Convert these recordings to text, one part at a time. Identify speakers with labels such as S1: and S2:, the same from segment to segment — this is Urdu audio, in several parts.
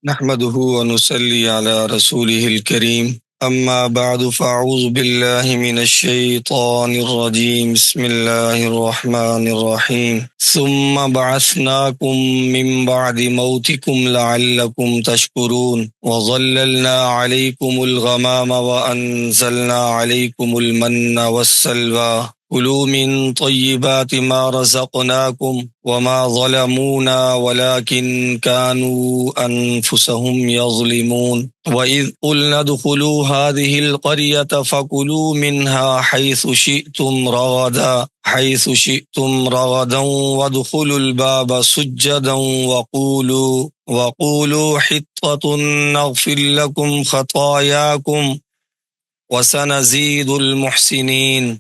S1: نحمده ونصلي على رسوله الكريم أما بعد فأعوذ بالله من الشيطان الرجيم بسم الله الرحمن الرحيم ثم بعثناكم من بعد موتكم لعلكم تشكرون وظللنا عليكم الغمام وأنزلنا عليكم المن والسلوى كلوا من طيبات ما رزقناكم وما ظلمونا ولكن كانوا أنفسهم يظلمون وإذ قلنا ادخلوا هذه القرية فكلوا منها حيث شئتم رغدا وادخلوا الباب سجدا وقولوا حطة نغفر لكم خطاياكم وسنزيد المحسنين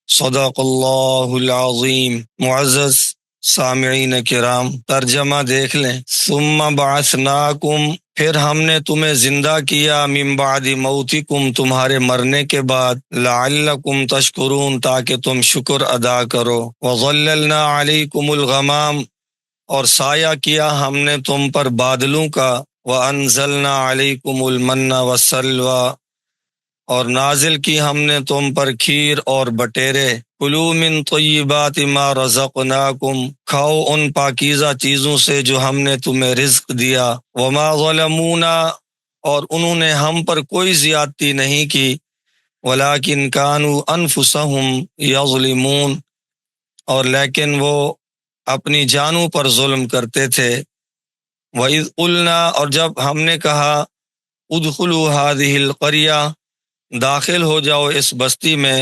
S1: صدق اللہ العظیم۔ معزز سامعین کرام، ترجمہ دیکھ لیں۔ ثم بعثناکم، پھر ہم نے تمہیں زندہ کیا، من بعد موتکم، تمہارے مرنے کے بعد، لعلکم تشکرون، تاکہ تم شکر ادا کرو، وظللنا علیکم الغمام، اور سایہ کیا ہم نے تم پر بادلوں کا، وانزلنا علیکم المن والسلوى، اور نازل کی ہم نے تم پر کھیر اور بٹیرے، کلوا من طیبات ما رزقناکم، کھاؤ ان پاکیزہ چیزوں سے جو ہم نے تمہیں رزق دیا، وما ظلمونا، اور انہوں نے ہم پر کوئی زیادتی نہیں کی، ولیکن کانوا انفسہم یظلمون، اور لیکن وہ اپنی جانوں پر ظلم کرتے تھے۔ وَإِذْ قُلْنَا، اور جب ہم نے کہا، ادخلوا هذه القریہ، داخل ہو جاؤ اس بستی میں،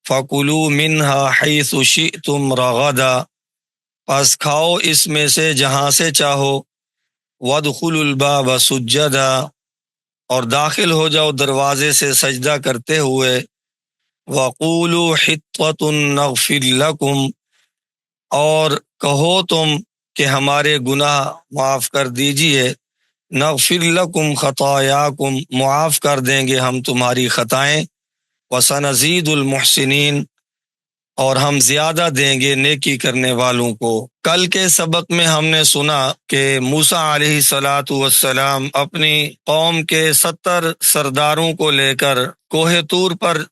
S1: فَكُلُوا مِنْهَا حَيْثُ شِئْتُمْ رَغَدًا، پس کھاؤ اس میں سے جہاں سے چاہو، وَادْخُلُوا الْبَابَ سُجَّدًا، اور داخل ہو جاؤ دروازے سے سجدہ کرتے ہوئے، وَقُولُوا حِطَّةٌ نَغْفِرْ لَكُمْ، اور کہو تم کہ ہمارے گناہ معاف کر دیجئے، نغفر لکم خطایاکم، معاف کر دیں گے ہم تمہاری خطائیں، وسنزید المحسنین، اور ہم زیادہ دیں گے نیکی کرنے والوں کو۔ کل کے سبق میں ہم نے سنا کہ موسیٰ علیہ السلام اپنی قوم کے 70 سرداروں کو لے کر کوہ طور پر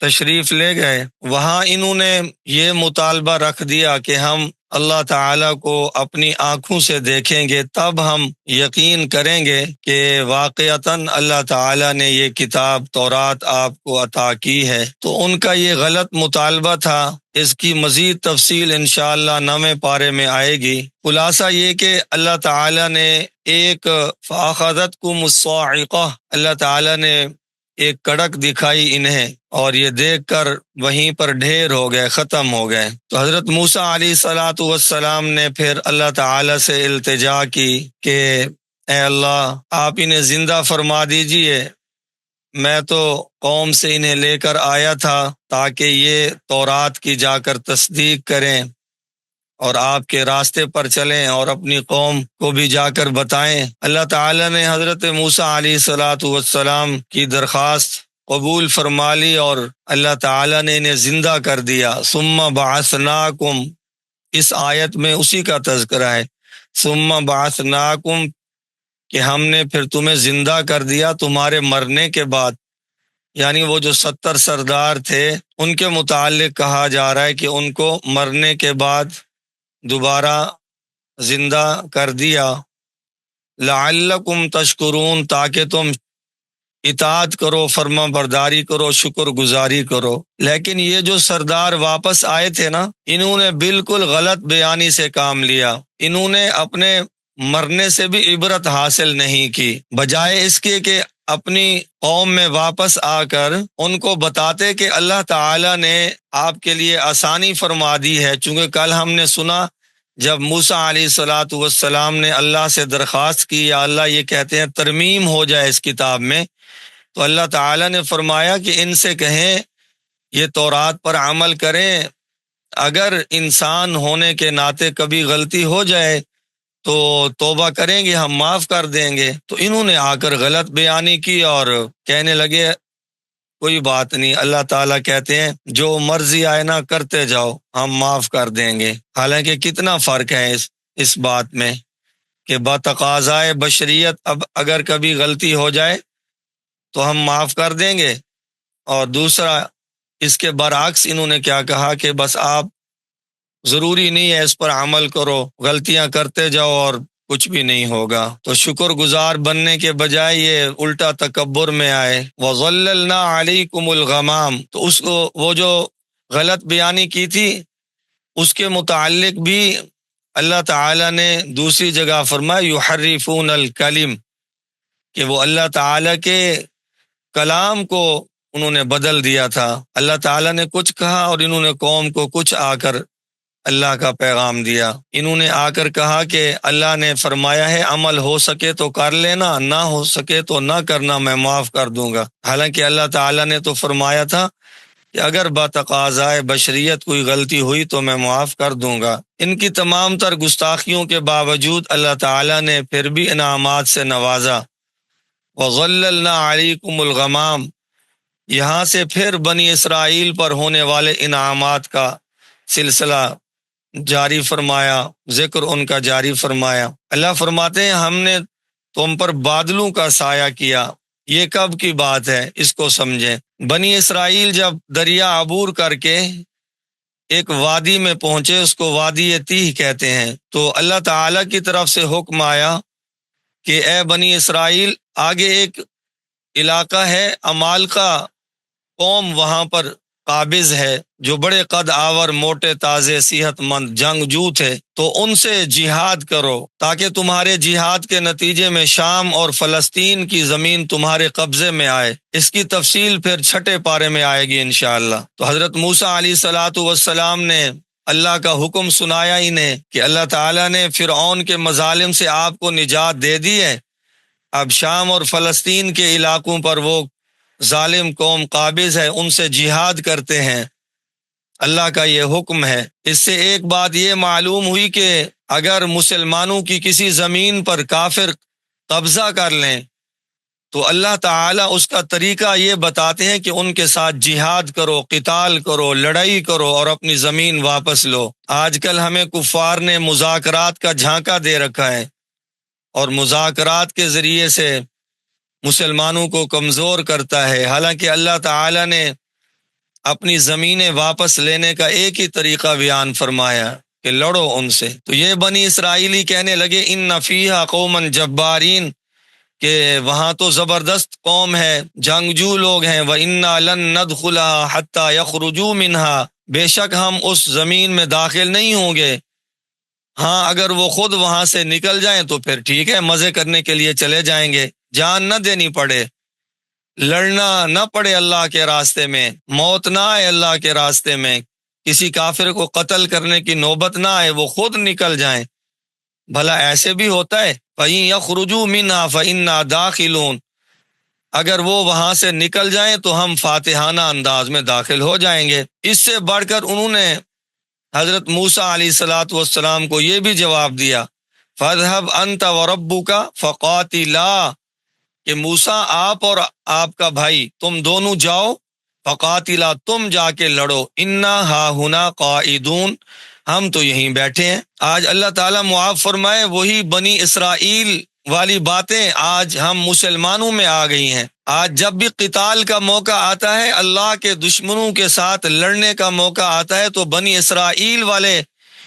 S1: تشریف لے گئے۔ وہاں انہوں نے یہ مطالبہ رکھ دیا کہ ہم اللہ تعالیٰ کو اپنی آنکھوں سے دیکھیں گے، تب ہم یقین کریں گے کہ واقعتاً اللہ تعالیٰ نے یہ کتاب تورات آپ کو عطا کی ہے۔ تو ان کا یہ غلط مطالبہ تھا، اس کی مزید تفصیل انشاءاللہ 9ویں پارے میں آئے گی۔ خلاصہ یہ کہ اللہ تعالیٰ نے ایک فَأَخَذَتْكُمُ الصَّاعِقَةُ، اللہ تعالیٰ نے ایک کڑک دکھائی انہیں، اور یہ دیکھ کر وہیں پر ڈھیر ہو گئے، ختم ہو گئے۔ تو حضرت موسیٰ علیہ السلام نے پھر اللہ تعالیٰ سے التجا کی کہ اے اللہ، آپ انہیں زندہ فرما دیجئے، میں تو قوم سے انہیں لے کر آیا تھا تاکہ یہ تورات کی جا کر تصدیق کریں اور آپ کے راستے پر چلیں اور اپنی قوم کو بھی جا کر بتائیں۔ اللہ تعالیٰ نے حضرت موسیٰ علیہ السلام کی درخواست قبول فرما لی، اور اللہ تعالیٰ نے انہیں زندہ کر دیا۔ ثم بعثناکم، اس آیت میں اسی کا تذکرہ ہے، ثم بعثناکم، کہ ہم نے پھر تمہیں زندہ کر دیا تمہارے مرنے کے بعد، یعنی وہ جو 70 سردار تھے ان کے متعلق کہا جا رہا ہے کہ ان کو مرنے کے بعد دوبارہ زندہ کر دیا، لعلکم تشکرون، تاکہ تم اطاعت کرو، فرما برداری کرو، شکر گزاری کرو۔ لیکن یہ جو سردار واپس آئے تھے نا، انہوں نے بالکل غلط بیانی سے کام لیا، انہوں نے اپنے مرنے سے بھی عبرت حاصل نہیں کی، بجائے اس کے کہ اپنی قوم میں واپس آ کر ان کو بتاتے کہ اللہ تعالیٰ نے آپ کے لیے آسانی فرما دی ہے۔ چونکہ کل ہم نے سنا جب موسیٰ علیہ السلام نے اللہ سے درخواست کی، یا اللہ یہ کہتے ہیں ترمیم ہو جائے اس کتاب میں، تو اللہ تعالیٰ نے فرمایا کہ ان سے کہیں یہ تورات پر عمل کریں، اگر انسان ہونے کے ناطے کبھی غلطی ہو جائے تو توبہ کریں گے، ہم معاف کر دیں گے۔ تو انہوں نے آ کر غلط بیانی کی اور کہنے لگے کوئی بات نہیں، اللہ تعالیٰ کہتے ہیں جو مرضی آئے نہ کرتے جاؤ، ہم معاف کر دیں گے۔ حالانکہ کتنا فرق ہے اس بات میں کہ بتقاضائے بشریت اب اگر کبھی غلطی ہو جائے تو ہم معاف کر دیں گے، اور دوسرا اس کے برعکس انہوں نے کیا کہا کہ بس آپ ضروری نہیں ہے اس پر عمل کرو، غلطیاں کرتے جاؤ اور کچھ بھی نہیں ہوگا۔ تو شکر گزار بننے کے بجائے یہ الٹا تکبر میں آئے۔ وَظَلَّلْنَا عَلَيْكُمُ الْغَمَامَ، تو اس کو وہ جو غلط بیانی کی تھی اس کے متعلق بھی اللہ تعالیٰ نے دوسری جگہ فرمایا یحرفون الکلم، کہ وہ اللہ تعالیٰ کے کلام کو انہوں نے بدل دیا تھا۔ اللہ تعالیٰ نے کچھ کہا اور انہوں نے قوم کو کچھ آ کر اللہ کا پیغام دیا۔ انہوں نے آ کر کہا کہ اللہ نے فرمایا ہے عمل ہو سکے تو کر لینا، نہ ہو سکے تو نہ کرنا، میں معاف کر دوں گا۔ حالانکہ اللہ تعالیٰ نے تو فرمایا تھا کہ اگر بتقاضائے بشریت کوئی غلطی ہوئی تو میں معاف کر دوں گا۔ ان کی تمام تر گستاخیوں کے باوجود اللہ تعالیٰ نے پھر بھی انعامات سے نوازا۔ وَظَلَّلْنَا عَلَيْكُمُ الْغَمَامَ، یہاں سے پھر بنی اسرائیل پر ہونے والے انعامات کا سلسلہ جاری فرمایا، ذکر ان کا جاری فرمایا۔ اللہ فرماتے ہیں ہم نے تم پر بادلوں کا سایہ کیا۔ یہ کب کی بات ہے اس کو سمجھیں۔ بنی اسرائیل جب دریا عبور کر کے ایک وادی میں پہنچے، اس کو وادی تیہ کہتے ہیں، تو اللہ تعالیٰ کی طرف سے حکم آیا کہ اے بنی اسرائیل، آگے ایک علاقہ ہے عمالقہ قوم وہاں پر قابض ہے، جو بڑے قد آور، موٹے تازے، صحت مند جنگجو تھے، تو ان سے جہاد کرو تاکہ تمہارے جہاد کے نتیجے میں شام اور فلسطین کی زمین تمہارے قبضے میں آئے۔ اس کی تفصیل پھر 6 پارے میں آئے گی انشاءاللہ۔ تو حضرت موسیٰ علیہ السلام نے اللہ کا حکم سنایا انہیں کہ اللہ تعالیٰ نے فرعون کے مظالم سے آپ کو نجات دے دی ہے، اب شام اور فلسطین کے علاقوں پر وہ ظالم قوم قابض ہے، ان سے جہاد کرتے ہیں، اللہ کا یہ حکم ہے۔ اس سے ایک بات یہ معلوم ہوئی کہ اگر مسلمانوں کی کسی زمین پر کافر قبضہ کر لیں تو اللہ تعالیٰ اس کا طریقہ یہ بتاتے ہیں کہ ان کے ساتھ جہاد کرو، قتال کرو، لڑائی کرو اور اپنی زمین واپس لو۔ آج کل ہمیں کفار نے مذاکرات کا جھانکا دے رکھا ہے اور مذاکرات کے ذریعے سے مسلمانوں کو کمزور کرتا ہے، حالانکہ اللہ تعالیٰ نے اپنی زمینیں واپس لینے کا ایک ہی طریقہ بیان فرمایا کہ لڑو ان سے۔ تو یہ بنی اسرائیلی کہنے لگے ان فیہا قوما جبارین، کہ وہاں تو زبردست قوم ہے، جنگجو لوگ ہیں، وَإِنَّا لَن نَدْخُلَهَا حَتَّى يَخْرُجُوا مِنْهَا، بے شک ہم اس زمین میں داخل نہیں ہوں گے، ہاں اگر وہ خود وہاں سے نکل جائیں تو پھر ٹھیک ہے، مزے کرنے کے لیے چلے جائیں گے، جان نہ دینی پڑے، لڑنا نہ پڑے اللہ کے راستے میں، موت نہ آئے اللہ کے راستے میں، کسی کافر کو قتل کرنے کی نوبت نہ آئے، وہ خود نکل جائیں۔ بھلا ایسے بھی ہوتا ہے؟ فَإِن يَخْرُجُوا مِنْهَا فَإِنَّا دَاخِلُونَ، اگر وہ وہاں سے نکل جائیں تو ہم فاتحانہ انداز میں داخل ہو جائیں گے۔ اس سے بڑھ کر انہوں نے حضرت موسیٰ علیہ السلام کو یہ بھی جواب دیا، فَاذْهَبْ أَنْتَ وَرَبُّكَ فَقَاتِلَا، کہ موسیٰ آپ اور آپ کا بھائی تم دونوں جاؤ، فقاتلا تم جا کے لڑو، انا ہاہنا قاعدون، ہم تو یہیں بیٹھے ہیں۔ آج اللہ تعالیٰ معاف فرمائے وہی بنی اسرائیل والی باتیں آج ہم مسلمانوں میں آ گئی ہیں۔ آج جب بھی قتال کا موقع آتا ہے، اللہ کے دشمنوں کے ساتھ لڑنے کا موقع آتا ہے، تو بنی اسرائیل والے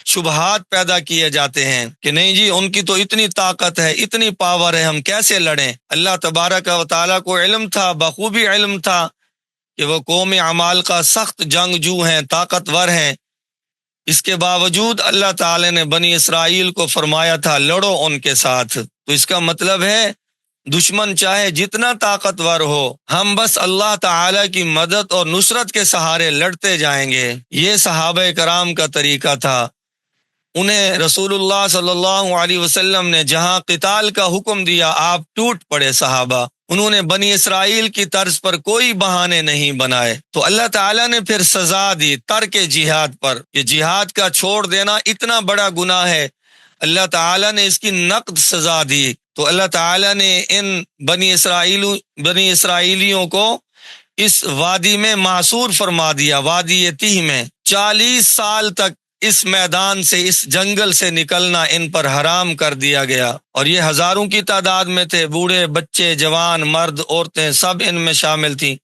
S1: شبہات پیدا کیے جاتے ہیں کہ نہیں جی ان کی تو اتنی طاقت ہے، اتنی پاور ہے، ہم کیسے لڑیں۔ اللہ تبارک و تعالیٰ کو علم تھا، بخوبی علم تھا کہ وہ قوم عمالقہ سخت جنگجو ہیں، طاقتور ہیں، اس کے باوجود اللہ تعالی نے بنی اسرائیل کو فرمایا تھا لڑو ان کے ساتھ۔ تو اس کا مطلب ہے دشمن چاہے جتنا طاقتور ہو، ہم بس اللہ تعالی کی مدد اور نصرت کے سہارے لڑتے جائیں گے۔ یہ صحابہ کرام کا طریقہ تھا۔ انہیں رسول اللہ صلی اللہ علیہ وسلم نے جہاں قتال کا حکم دیا، آپ ٹوٹ پڑے صحابہ، انہوں نے بنی اسرائیل کی طرز پر کوئی بہانے نہیں بنائے۔ تو اللہ تعالیٰ نے پھر سزا دی ترک جہاد پر، یہ جہاد کا چھوڑ دینا اتنا بڑا گناہ ہے، اللہ تعالیٰ نے اس کی نقد سزا دی۔ تو اللہ تعالیٰ نے ان بنی اسرائیلیوں کو اس وادی میں محصور فرما دیا، وادی تیہ میں 40 سال تک اس میدان سے، اس جنگل سے نکلنا ان پر حرام کر دیا گیا۔ اور یہ ہزاروں کی تعداد میں تھے، بوڑھے، بچے، جوان، مرد، عورتیں سب ان میں شامل تھیں،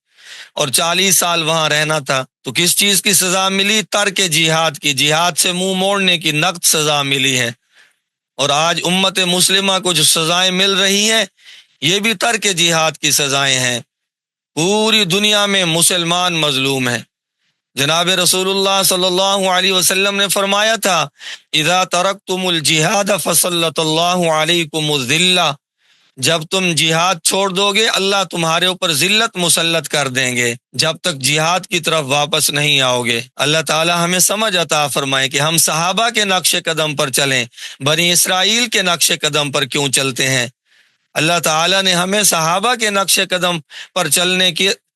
S1: اور 40 سال وہاں رہنا تھا۔ تو کس چیز کی سزا ملی؟ ترک جہاد کی، جہاد سے منہ موڑنے کی نقد سزا ملی ہے۔ اور آج امت مسلمہ کو جو سزائیں مل رہی ہیں یہ بھی ترک جہاد کی سزائیں ہیں۔ پوری دنیا میں مسلمان مظلوم ہیں۔ جناب رسول اللہ صلی اللہ علیہ وسلم نے فرمایا تھا، اذا ترکتم الجہاد فسلط اللہ علیکم الذلہ، جب تم جہاد چھوڑ دو گے اللہ تمہارے اوپر ذلت مسلط کر دیں گے، جب تک جہاد کی طرف واپس نہیں آؤ گے۔ اللہ تعالی ہمیں سمجھ عطا فرمائے کہ ہم صحابہ کے نقش قدم پر چلیں، بنی اسرائیل کے نقش قدم پر کیوں چلتے ہیں؟ اللہ تعالی نے ہمیں صحابہ کے نقش قدم پر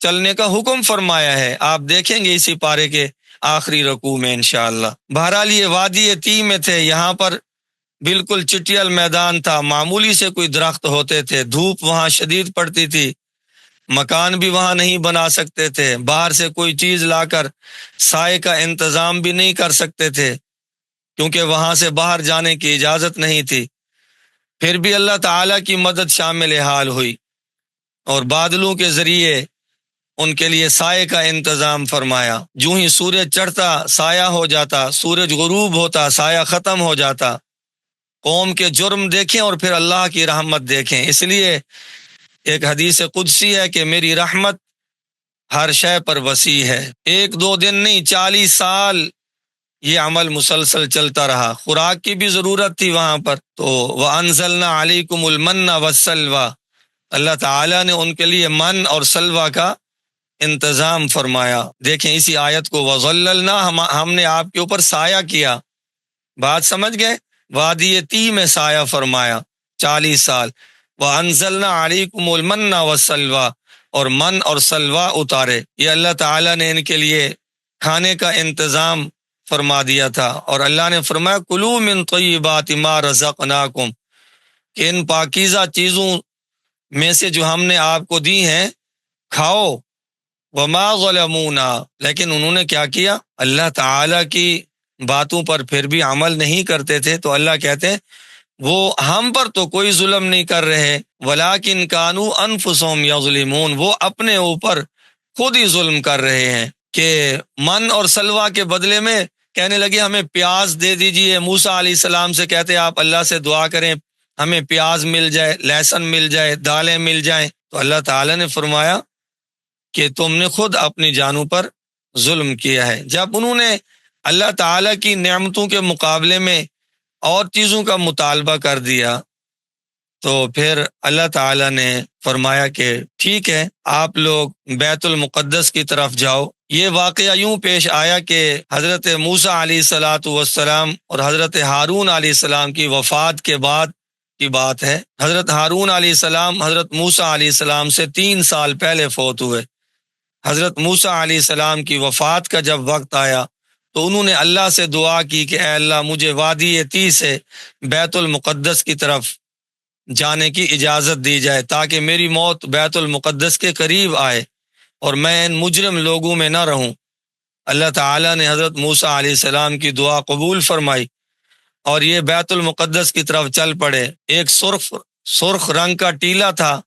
S1: چلنے کا حکم فرمایا ہے۔ آپ دیکھیں گے اسی پارے کے آخری رکوع میں انشاءاللہ۔ بہرحال یہ وادی تی میں تھے، یہاں پر بالکل چٹیل میدان تھا، معمولی سے کوئی درخت ہوتے تھے، دھوپ وہاں شدید پڑتی تھی، مکان بھی وہاں نہیں بنا سکتے تھے، باہر سے کوئی چیز لا کر سائے کا انتظام بھی نہیں کر سکتے تھے کیونکہ وہاں سے باہر جانے کی اجازت نہیں تھی۔ پھر بھی اللہ تعالیٰ کی مدد شامل حال ہوئی اور بادلوں کے ذریعے ان کے لیے سائے کا انتظام فرمایا۔ جو ہی سورج چڑھتا سایہ ہو جاتا، سورج غروب ہوتا سایہ ختم ہو جاتا۔ قوم کے جرم دیکھیں اور پھر اللہ کی رحمت دیکھیں۔ اس لیے ایک حدیث قدسی ہے کہ میری رحمت ہر شے پر وسیع ہے۔ 1-2 دن نہیں، 40 سال یہ عمل مسلسل چلتا رہا۔ خوراک کی بھی ضرورت تھی وہاں پر، تو وَأَنزَلْنَا عَلَيْكُمُ الْمَنَّ وَالسَّلْوَىٰ، اللہ تعالیٰ نے ان کے لیے من اور سلوہ کا انتظام فرمایا۔ دیکھیں اسی آیت کو، وَظَلَّلْنَا، ہم نے آپ کے اوپر سایہ کیا۔ بات سمجھ گئے؟ وادی تی میں سایہ فرمایا 40 سال۔ وَأَنزَلْنَا عَلَيْكُمُ الْمَنَّ وَالسَّلْوَىٰ، اور من اور سلوہ اتارے۔ یہ اللہ تعالیٰ نے ان کے لیے کھانے کا انتظام فرما دیا تھا، اور اللہ نے فرمایا کلوا من طیبات ما رزقناکم، کہ ان پاکیزہ چیزوں میں سے جو ہم نے آپ کو دی ہیں کھاؤ۔ وما ظلمونا، لیکن انہوں نے کیا کیا؟ اللہ تعالیٰ کی باتوں پر پھر بھی عمل نہیں کرتے تھے، تو اللہ کہتے ہیں وہ ہم پر تو کوئی ظلم نہیں کر رہے، ولیکن کانوا انفسہم یظلمون، وہ اپنے اوپر خود ہی ظلم کر رہے ہیں۔ کہ من اور سلوہ کے بدلے میں کہنے لگے ہمیں پیاز دے دیجئے۔ موسیٰ علیہ السلام سے کہتے آپ اللہ سے دعا کریں ہمیں پیاز مل جائے، لہسن مل جائے، دالیں مل جائیں، تو اللہ تعالیٰ نے فرمایا کہ تم نے خود اپنی جانوں پر ظلم کیا ہے۔ جب انہوں نے اللہ تعالیٰ کی نعمتوں کے مقابلے میں اور چیزوں کا مطالبہ کر دیا تو پھر اللہ تعالیٰ نے فرمایا کہ ٹھیک ہے آپ لوگ بیت المقدس کی طرف جاؤ۔ یہ واقعہ یوں پیش آیا کہ حضرت موسیٰ علیہ السلام اور حضرت ہارون علیہ السلام کی وفات کے بعد کی بات ہے۔ حضرت ہارون علیہ السلام حضرت موسیٰ علیہ السلام سے 3 سال پہلے فوت ہوئے۔ حضرت موسیٰ علیہ السلام کی وفات کا جب وقت آیا تو انہوں نے اللہ سے دعا کی کہ اے اللہ مجھے وادی تی سے بیت المقدس کی طرف جانے کی اجازت دی جائے تاکہ میری موت بیت المقدس کے قریب آئے اور میں ان مجرم لوگوں میں نہ رہوں۔ اللہ تعالیٰ نے حضرت موسیٰ علیہ السلام کی دعا قبول فرمائی اور یہ بیت المقدس کی طرف چل پڑے۔ ایک سرخ رنگ کا ٹیلہ تھا،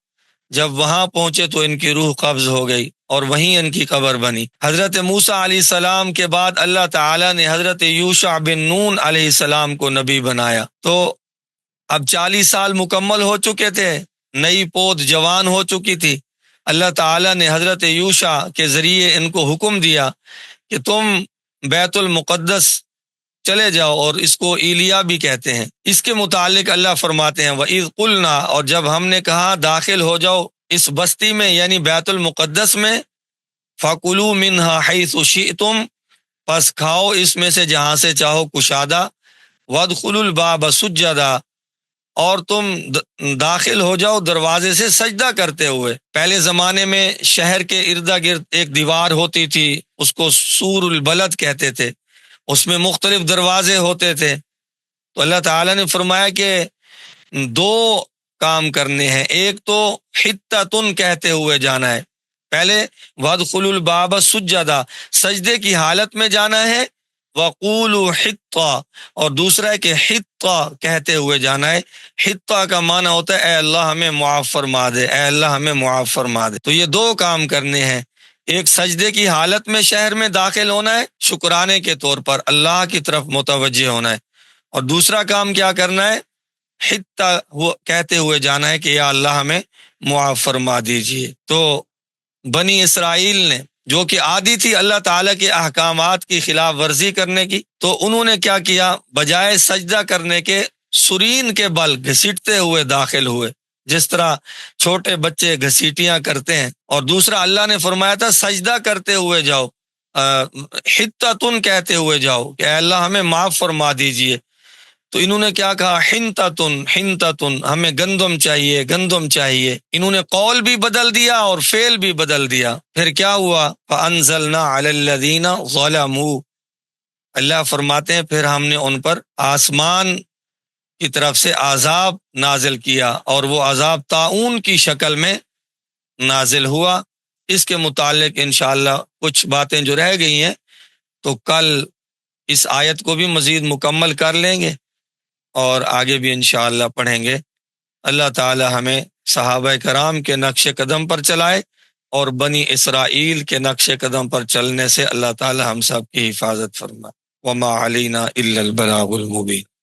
S1: جب وہاں پہنچے تو ان کی روح قبض ہو گئی اور وہیں ان کی قبر بنی۔ حضرت موسیٰ علیہ السلام کے بعد اللہ تعالیٰ نے حضرت یوشع بن نون علیہ السلام کو نبی بنایا۔ تو اب 40 سال مکمل ہو چکے تھے، نئی پود جوان ہو چکی تھی۔ اللہ تعالیٰ نے حضرت یوشع کے ذریعے ان کو حکم دیا کہ تم بیت المقدس چلے جاؤ، اور اس کو ایلیا بھی کہتے ہیں۔ اس کے متعلق اللہ فرماتے ہیں وَإِذْ قُلْنَا، اور جب ہم نے کہا داخل ہو جاؤ اس بستی میں یعنی بیت المقدس میں، فَكُلُوا مِنْهَا حَيْثُ شِئْتُمْ، پس کھاؤ اس میں سے جہاں سے چاہو کشادہ، وَادْخُلُوا الْبَابَ سُجَّدًا، اور تم داخل ہو جاؤ دروازے سے سجدہ کرتے ہوئے۔ پہلے زمانے میں شہر کے ارد گرد ایک دیوار ہوتی تھی، اس کو سور البلد کہتے تھے، اس میں مختلف دروازے ہوتے تھے۔ تو اللہ تعالیٰ نے فرمایا کہ 2 کام کرنے ہیں، ایک تو حتتن کہتے ہوئے جانا ہے، پہلے وادخلوا الباب سجدہ، سجدے کی حالت میں جانا ہے، وقولوا حطہ، اور دوسرا ہے کہ حطہ کہتے ہوئے جانا ہے۔ حطہ کا معنی ہوتا ہے اے اللہ ہمیں معاف فرما دے، اے اللہ ہمیں معاف فرما دے۔ تو یہ دو کام کرنے ہیں، ایک سجدے کی حالت میں شہر میں داخل ہونا ہے شکرانے کے طور پر، اللہ کی طرف متوجہ ہونا ہے، اور دوسرا کام کیا کرنا ہے، حطہ کہتے ہوئے جانا ہے کہ یا اللہ ہمیں معاف فرما دیجیے۔ تو بنی اسرائیل نے جو کہ عادی تھی اللہ تعالیٰ کے احکامات کی خلاف ورزی کرنے کی، تو انہوں نے کیا کیا، بجائے سجدہ کرنے کے سرین کے بل گھسیٹتے ہوئے داخل ہوئے، جس طرح چھوٹے بچے گھسیٹیاں کرتے ہیں، اور دوسرا اللہ نے فرمایا تھا سجدہ کرتے ہوئے جاؤ، حتتن کہتے ہوئے جاؤ کہ اے اللہ ہمیں معاف فرما دیجئے۔ تو انہوں نے کیا کہا، حنتتن حنتتن، ہمیں گندم چاہیے گندم چاہیے۔ انہوں نے قول بھی بدل دیا اور فعل بھی بدل دیا۔ پھر کیا ہوا، فَأَنزَلْنَا عَلَى الَّذِينَ ظَلَمُوا، اللہ فرماتے ہیں پھر ہم نے ان پر آسمان کی طرف سے عذاب نازل کیا، اور وہ عذاب طاعون کی شکل میں نازل ہوا۔ اس کے متعلق انشاءاللہ کچھ باتیں جو رہ گئی ہیں تو کل اس آیت کو بھی مزید مکمل کر لیں گے اور آگے بھی انشاءاللہ پڑھیں گے۔ اللہ تعالی ہمیں صحابہ کرام کے نقش قدم پر چلائے، اور بنی اسرائیل کے نقش قدم پر چلنے سے اللہ تعالی ہم سب کی حفاظت فرمائے۔ وما علینا الا البلاغ المبین۔